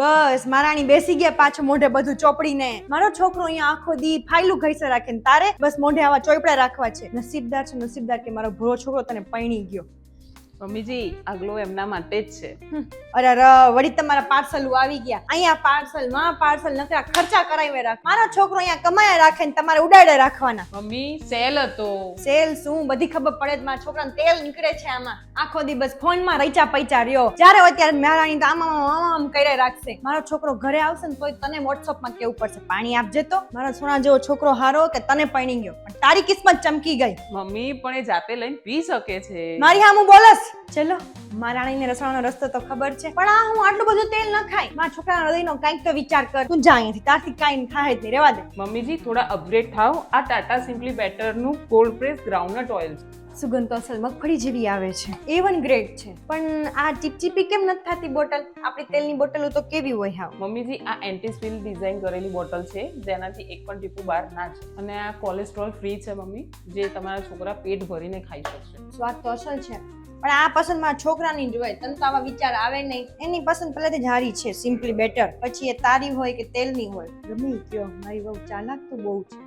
બસ મારાણી બેસી ગયા પાછો મોઢે બધું ચોપડીને. મારો છોકરો અહીંયા આખો દી ફાઇલું ઘઈસે રાખે ને તારે બસ મોઢે આવા ચોપડા રાખવા છે. નસીબદાર છે નસીબદાર કે મારો ભોળો છોકરો તને પૈણી ગયો. મમ્મીજી આ ગ્લો એમના માટે જ છે. અરે વળી તમારા પાર્સલ આવી ગયા. અહીંયા પાર્સલ નકરા ખર્ચા કરાવી રાખ. મારો છોકરો અહીંયા કમાયા રાખે ને તમારે ઉડાડે રાખવાના. મમ્મી સેલ હતો. સેલ શું બધી ખબર પડે જ મારા છોકરાને તેલ નીકળે છે આમાં. આખો દી બસ ફોનમાં રૈચા પૈચા રહ્યો. જ્યારે હોય ત્યારે મહારાણી તો આમ કરે રાખશે. મારો છોકરો ઘરે આવશે ને તોય તને વોટ્સઅપમાં કેવું પડશે પાણી આપજે તો. મારો સોના જેવો છોકરો હારો કે તને પૈણી ગયો પણ તારી કિસ્મત ચમકી ગઈ. મમ્મી પણ એ જાતે લઈને પી શકે છે. મારી હામું બોલસ. ચલો મહારાણીને રસોડાનો રસ્તો તો ખબર છે પણ આ હું આટલું બધું તેલ ન ખાય. મારા છોકરાના હૃદયનો કાંઈક તો વિચાર કર. તું જા અહીંયાથી તારથી કાંઈ થાય જ નહીં રહેવા દે. મમ્મીજી થોડા અપગ્રેડ થાવ. આ ટાટા સિમ્પલી બેટર નું કોલ્ડ પ્રેસ ગ્રાઉન્ડનટ ઓઇલ છે. સુગંધ તો અસલ મગફળી જેવી આવે છે. A1 ગ્રેડ છે પણ આ ચીપચીપી કેમ નથી થતી બોટલ? આપણી તેલની બોટલો તો કેવી હોય હાવ. મમ્મીજી આ એન્ટી સ્પિલ ડિઝાઇન કરેલી બોટલ છે જેનાથી એક પણ ટીપું બહાર ના છે અને આ કોલેસ્ટ્રોલ ફ્રી છે મમ્મી, જે તમારા છોકરા પેટ ભરીને ખાઈ શકશે. સ્વાદ તો અસલ છે પણ આ પસંદ મારા છોકરાની જ હોય. તને તો આવા વિચાર આવે નહીં. એની પસંદ પહેલેથી જ હારી છે સિમ્પલી બેટર. પછી એ તારી હોય કે તેલની હોય ગમે કયો મારી બહુ ચાલાક તો બહુ છે.